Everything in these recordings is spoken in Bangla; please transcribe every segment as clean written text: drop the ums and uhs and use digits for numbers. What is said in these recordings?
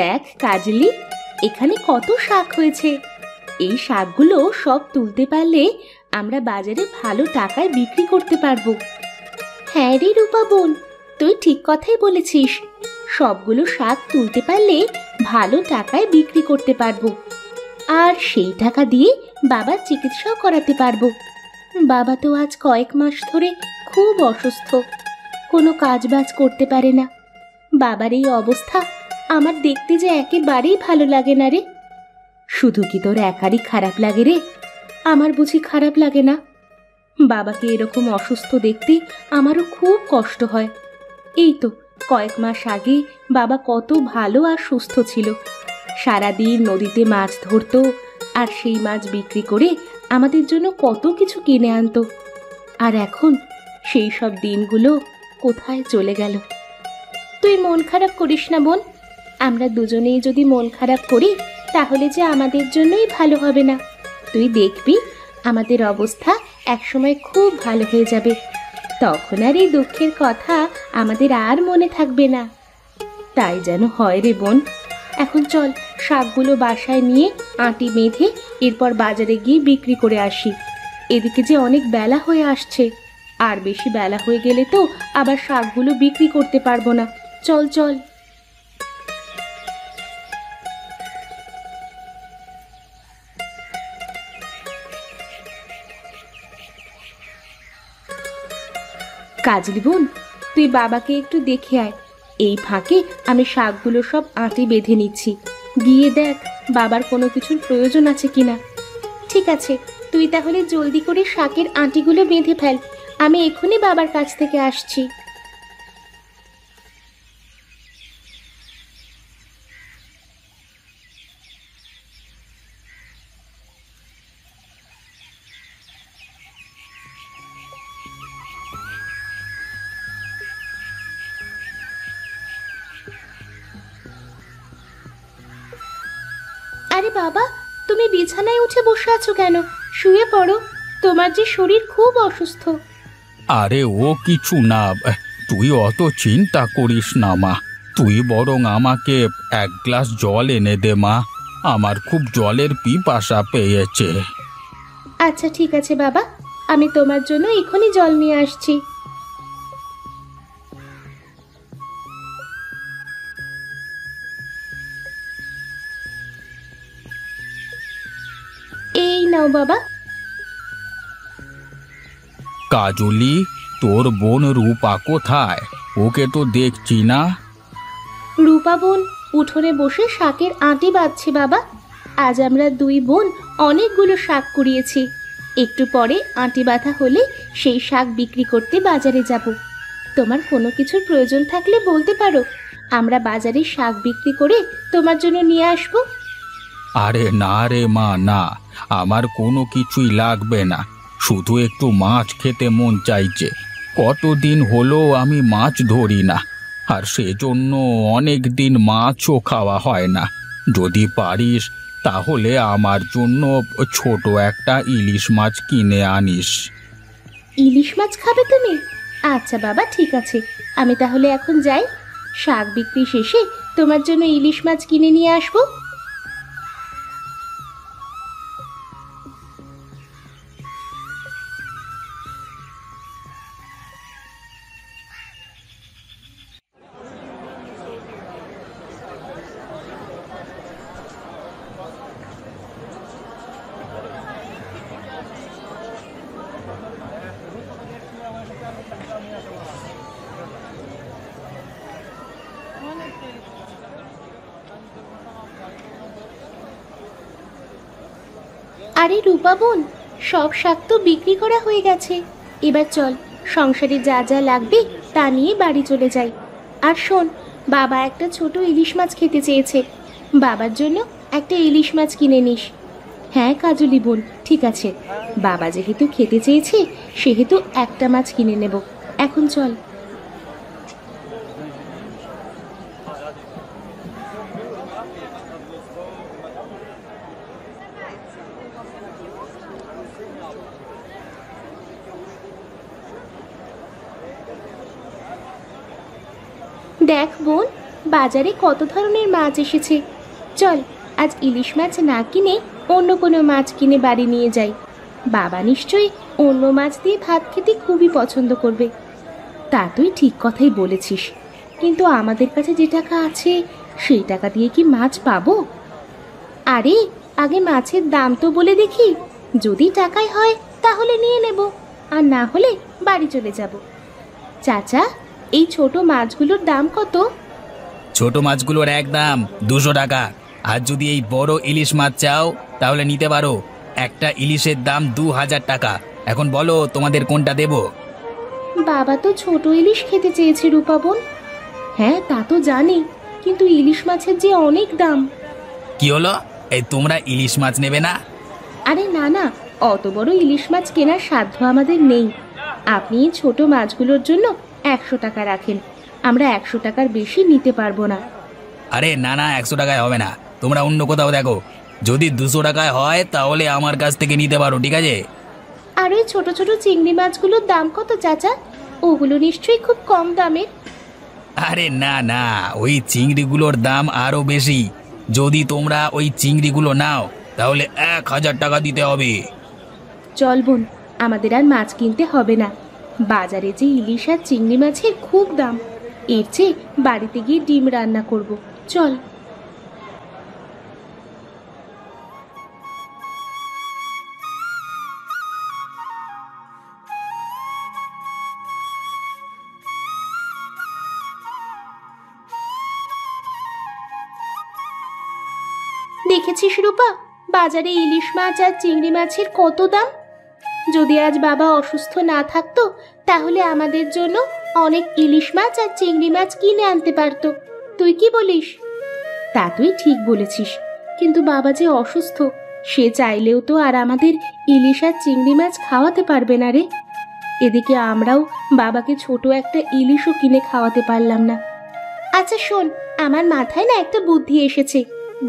দেখ কাজলি, এখানে কত শাক হয়েছে। এই শাকগুলো সব তুলতে পারলে আমরা বাজারে ভালো টাকায় বিক্রি করতে পারবো। হ্যাঁ রে রূপা বোন, তুই ঠিক কথাই বলেছিস। সবগুলো শাক তুলতে পারলে ভালো টাকায় বিক্রি করতে পারবো, আর সেই টাকা দিয়ে বাবার চিকিৎসাও করাতে পারবো। বাবা তো আজ কয়েক মাস ধরে খুব অসুস্থ, কোনো কাজবাজ করতে পারে না। বাবার এই অবস্থা আমার দেখতে যে একেবারেই ভালো লাগে না রে। শুধু কি তোর একারই খারাপ লাগে রে? আমার বুঝি খারাপ লাগে না? বাবাকে এরকম অসুস্থ দেখতে আমারও খুব কষ্ট হয়। এই তো কয়েক মাস আগে বাবা কত ভালো আর সুস্থ ছিল। সারাদিন নদীতে মাছ ধরতো, আর সেই মাছ বিক্রি করে আমাদের জন্য কত কিছু কিনে আনতো। আর এখন সেই সব দিনগুলো কোথায় চলে গেল। তুই মন খারাপ করিস না বোন। আমরা দুজনেই যদি মন খারাপ করি তাহলে যে আমাদের জন্যই ভালো হবে না। তুই দেখবি আমাদের অবস্থা একসময় খুব ভালো হয়ে যাবে। তখন আর এই দুঃখের কথা আমাদের আর মনে থাকবে না। তাই যেন হয় রে বোন। এখন চল শাকগুলো বাসায় নিয়ে আঁটি বেঁধে এরপর বাজারে গিয়ে বিক্রি করে আসি। এদিকে যে অনেক বেলা হয়ে আসছে, আর বেশি বেলা হয়ে গেলে তো আবার শাকগুলো বিক্রি করতে পারবো না। চল চল। কাজলি বোন, তুই বাবাকে একটু দেখে আয়। এই ফাঁকে আমি শাকগুলো সব আঁটি বেঁধে নিচ্ছি। গিয়ে দেখ বাবার কোনো কিছুর প্রয়োজন আছে কিনা। ঠিক আছে, তুই তাহলে জলদি করে শাকের আঁটিগুলো বেঁধে ফেল। আমি এখনই বাবার কাছ থেকে আসছি। আরে বাবা, তুমি বিছানায় উঠে বসে আছো কেন? শুয়ে পড়ো, তোমার যে শরীর খুব অসুস্থ। আরে ও কিছু না, তুই অত চিন্তা করিস না মা। তুই বরং আমাকে এক গ্লাস জল এনে দে মা, আমার খুব জলের পিপাসা পেয়েছে। আচ্ছা ঠিক আছে বাবা, আমি তোমার জন্য এখনই জল নিয়ে আসছি। এই নাও বাবা। কাজলি, তোর বোন রূপা কোথায়? ওকে তো দেখছি না। রূপা বোন উঠোনে বসে শাকের আঁটি বাঁধছে বাবা। আজ আমরা দুই বোন অনেকগুলো শাক কুড়িয়েছি। একটু পরে আঁটি বাঁধা হলে সেই শাক বিক্রি করতে বাজারে যাব। তোমার কোনো কিছুর প্রয়োজন থাকলে বলতে পারো, আমরা বাজারে শাক বিক্রি করে তোমার জন্য নিয়ে আসবো। আরে না রে মা, না, আমার কোনো কিছুই লাগবে না। শুধু একটু মাছ খেতে মন চাইছে। কতদিন হলো আমি মাছ ধরি না, আর সেজন্য অনেক দিন মাছও খাওয়া হয় না। যদি পারিস তাহলে আমার জন্য ছোট একটা ইলিশ মাছ কিনে আনিস। ইলিশ মাছ খাবে তুমি? আচ্ছা বাবা, ঠিক আছে, আমি তাহলে এখন যাই। শাক বিক্রি শেষে তোমার জন্য ইলিশ মাছ কিনে নিয়ে আসবো। আরে রূপা বোন, সব শাক তো বিক্রি করা হয়ে গেছে। এবার চল সংসারে যা যা লাগবে তা নিয়ে বাড়ি চলে যাই। আর শোন, বাবা একটা ছোট ইলিশ মাছ খেতে চেয়েছে। বাবার জন্য একটা ইলিশ মাছ কিনে নিস। হ্যাঁ কাজলি বোন, ঠিক আছে। বাবা যেহেতু খেতে চেয়েছে সেহেতু একটা মাছ কিনে নেব। এখন চল। দেখ বোন, বাজারে কত ধরনের মাছ এসেছে। চল আজ ইলিশ মাছ না কিনে অন্য কোনো মাছ কিনে বাড়ি নিয়ে যাই। বাবা নিশ্চয়ই অন্য মাছ দিয়ে ভাত খেতে খুবই পছন্দ করবে। তা তুই ঠিক কথাই বলেছিস, কিন্তু আমাদের কাছে যে টাকা আছে সেই টাকা দিয়ে কি মাছ পাবো? আরে আগে মাছের দাম তো বলে দেখি, যদি টাকায় হয় তাহলে নিয়ে নেব, আর না হলে বাড়ি চলে যাব। চাচা, এই ছোট মাছগুলোর দাম কত? ছোট মাছগুলোর একদম 200 টাকা। আর যদি এই বড় ইলিশ মাছ চাও তাহলে নিতে পারো। একটা ইলিশের দাম 2000 টাকা। এখন বলো তোমাদের কোনটা দেব? বাবা তো ছোট ইলিশ খেতে চেয়েছে রূপা বোন। হ্যাঁ তা তো জানি, কিন্তু ইলিশ মাছের যে অনেক দাম। কি হলো, এই তোমরা ইলিশ মাছ নেবে না? আরে না না, অত বড় ইলিশ মাছ কেনার সাধ্য আমাদের নেই। আপনি এই ছোট মাছগুলোর জন্য 100 টাকা রাখেন, আমরা 100 টাকার বেশি নিতে পারবো না। আরে না না, 100 টাকায় হবে না, তোমরা অন্য কোথাও দেখো। যদি 200 টাকায় হয় তাহলে আমার কাছ থেকে নিতে পারো, ঠিক আছে? আর ওই ছোট ছোট চিংড়ি মাছগুলোর দাম কত চাচা? ওগুলো নিশ্চয়ই খুব কম দামের। আরে না না, ওই চিংড়িগুলোর দাম আরো বেশি। যদি তোমরা ওই চিংড়িগুলো নাও তাহলে 1000 টাকা দিতে হবে। চল বোন, আমাদের আর মাছ কিনতে হবে না। বাজারে যে ইলিশ আর চিংড়ি মাছের খুব দাম, এর চেয়ে বাড়িতে গিয়ে ডিম রান্না করব। চল। দেখেছিস রূপা, বাজারে ইলিশ মাছ আর চিংড়ি মাছের কত দাম। যদি আজ বাবা অসুস্থ না থাকতো তাহলে আমাদের জন্য অনেক ইলিশ মাছ আর চিংড়ি মাছ কিনে আনতে পারতো। তুই কি বলিস? তা তুই ঠিক বলেছিস, কিন্তু বাবা যে অসুস্থ, সে চাইলেও তো আর আমাদের ইলিশ আর চিংড়ি মাছ খাওয়াতে পারবে না রে। এদিকে আমরাও বাবাকে ছোট একটা ইলিশও কিনে খাওয়াতে পারলাম না। আচ্ছা শোন, আমার মাথায় না একটা বুদ্ধি এসেছে,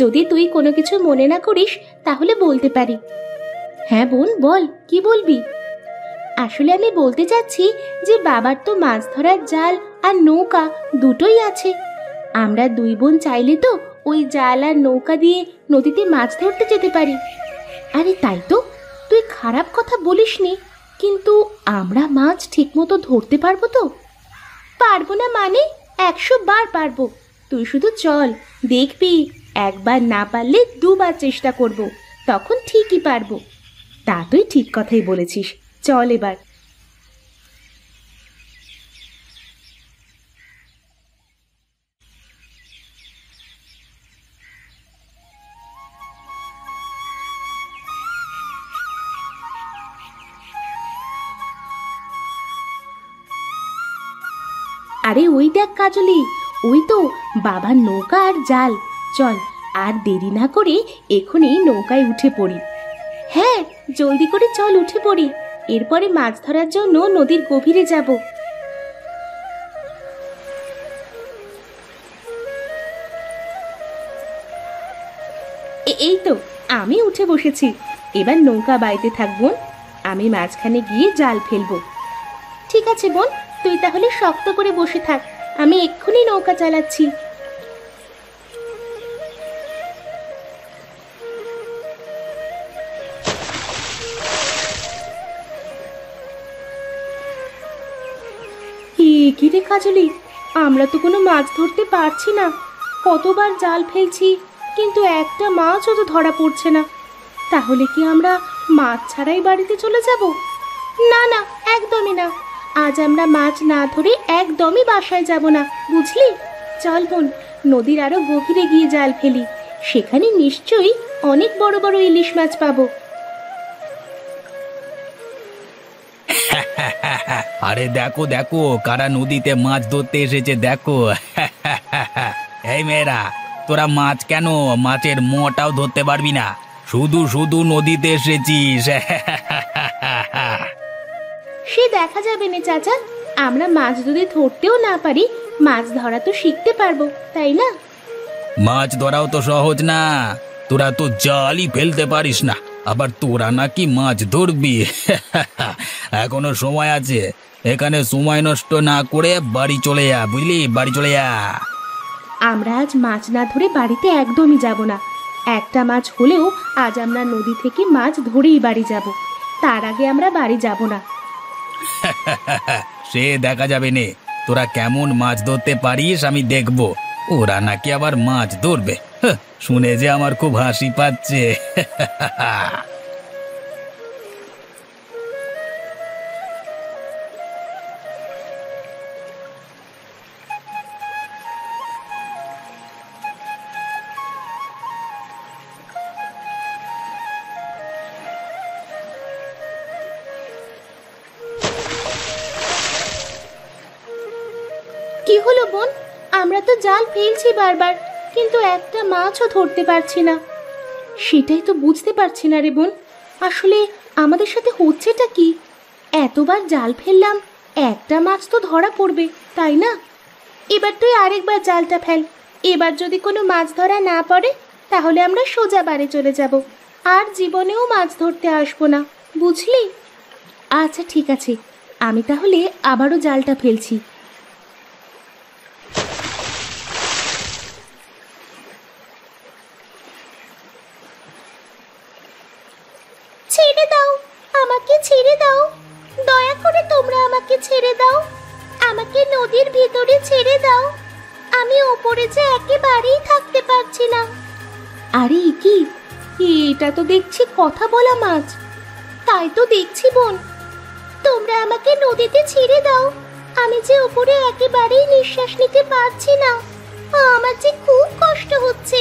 যদি তুই কোনো কিছু মনে না করিস তাহলে বলতে পারি। হ্যাঁ বোন বল, কি বলবি? আসলে আমি বলতে চাচ্ছি যে বাবার তো মাছ ধরার জাল আর নৌকা দুটোই আছে। আমরা দুই বোন চাইলে তো ওই জাল আর নৌকা দিয়ে নদীতে মাছ ধরতে যেতে পারি। আরে তাই তো, তুই খারাপ কথা বলিসনি, কিন্তু আমরা মাছ ঠিকমতো ধরতে পারবো তো? পারবো না মানে 100 বার পারবো। তুই শুধু চল, দেখবি একবার না পারলে 2 বার চেষ্টা করব, তখন ঠিকই পারবো। তা তুই ঠিক কথাই বলেছিস, চল এবার। আরে ওই দেখ কাজলি, ওই তো বাবার নৌকা আর জাল। চল আর দেরি না করে এখনই নৌকায় উঠে পড়ি। হ্যাঁ জলদি করে চল, উঠে পড়ি, এরপরে মাছ ধরার জন্য নদীর গভীরে যাব। এই তো আমি উঠে বসেছি, এবার নৌকা বাইতে থাকবো, আমি মাঝখানে গিয়ে জাল ফেলবো। ঠিক আছে বোন, তুই তাহলে শক্ত করে বসে থাক, আমি এক্ষুনি নৌকা চালাচ্ছি। কি রে কাজলি, আমরা তো কোনো মাছ ধরতে পারছি না। কতবার জাল ফেলছি, কিন্তু একটা মাছও তো ধরা পড়ছে না। তাহলে কি আমরা মাছ ছাড়াই বাড়িতে চলে যাব? না না, একদমই না। আজ আমরা মাছ না ধরে একদমই বাসায় যাব না, বুঝলি? চল বোন, নদীর আরো গভীরে গিয়ে জাল ফেলি, সেখানে নিশ্চয়ই অনেক বড় বড় ইলিশ মাছ পাবো। আরে দেখো দেখো, কারা নদীতে মাছ ধরতে এসেছে দেখো। এই মেয়েরা, তোরা মাছ কেন, মাছের মোটাও ধরতে পারবি না, শুধু শুধু নদীতে এসেছিস। সে দেখা যাবে না চাচা, আমরা মাছ যদি ধরতেও না পারি, মাছ ধরা তো শিখতে পারবো, তাই না? মাছ ধরাও তো সহজ না, তোরা তো জালই ফেলতে পারিস না, আবার তোরা নাকি মাছ ধরবি। এখনো সময় আছে, এখানে সময় নষ্ট না করে বাড়ি চলে যা, বুঝলি? বাড়ি চলে যা। আমরা আজ মাছ না ধরে বাড়িতে একদমই যাব না। একটা মাছ হলেও আজ আমরা নদী থেকে মাছ ধরেই বাড়ি যাব। তার আগে আমরা বাড়ি যাব না। সে দেখা যাবে নে, তোরা কেমন মাছ ধরতে পারিস আমি দেখব। ওরা নাকি আবার মাছ ধরবে, শুনে যে আমার খুব হাসি পাচ্ছে। কি হলো বোন? আমরা তো জাল ফেলছি বারবার, কিন্তু একটা মাছও ধরতে পারছি না। সেটাই তো বুঝতে পারছি না রে বোন, আসলে আমাদের সাথে হচ্ছেটা কি? এতবার জাল ফেললাম, একটা মাছ তো ধরা পড়বে, তাই না? এবার তুই আরেকবার জালটা ফেল। এবার যদি কোনো মাছ ধরা না পড়ে তাহলে আমরা সোজা বাড়ি চলে যাব, আর জীবনেও মাছ ধরতে আসবো না, বুঝলি? আচ্ছা ঠিক আছে, আমি তাহলে আবারও জালটা ফেলছি। ছেড়ে দাও, আমাকে ছেড়ে দাও, দয়া করে তোমরা আমাকে ছেড়ে দাও, আমাকে নদীর ভিতরে ছেড়ে দাও, আমি ওপরে যে একেবারেই থাকতে পারছি না। আরে কি, এটা তো দেখছি কথা বলা মাছ। তাই তো দেখছি বোন, তোমরা আমাকে নদীতে ছেড়ে দাও, আমি যে ওপরে একেবারেই নিঃশ্বাস নিতে পারছি না, আমার যে খুব কষ্ট হচ্ছে।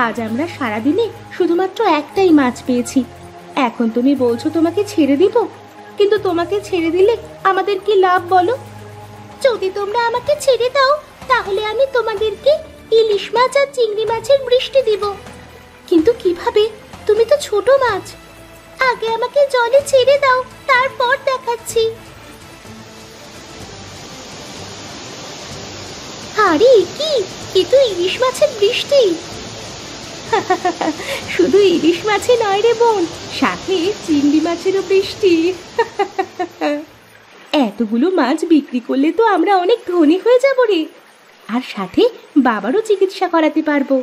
আজ আমরা সারাদিনে শুধুমাত্র একটাই মাছ পেয়েছি, এখন তুমি বলছো তোমাকে ছেড়ে দিব, কিন্তু তোমাকে ছেড়ে দিলে আমাদের কি লাভ বলো? যদি তোমরা আমাকে ছেড়ে দাও তাহলে আমি তোমাদেরকে ইলিশ মাছ আর চিংড়ি মাছের বৃষ্টি দিব। কিন্তু কিভাবে? তুমি তো ছোট মাছ। আগে আমাকে জলে ছেড়ে দাও, তারপর দেখাচ্ছি। আরে কি, এ তো ইলিশ মাছের বৃষ্টি। শুধু ইলিশ মাছে নয় রে বোন, সাথে চিংড়ি মাছেরও বৃষ্টি। এতগুলো মাছ বিক্রি করলে তো আমরা অনেক ধনী হয়ে যাব রে, আর সাথে বাবারও চিকিৎসা করাতে পারবো।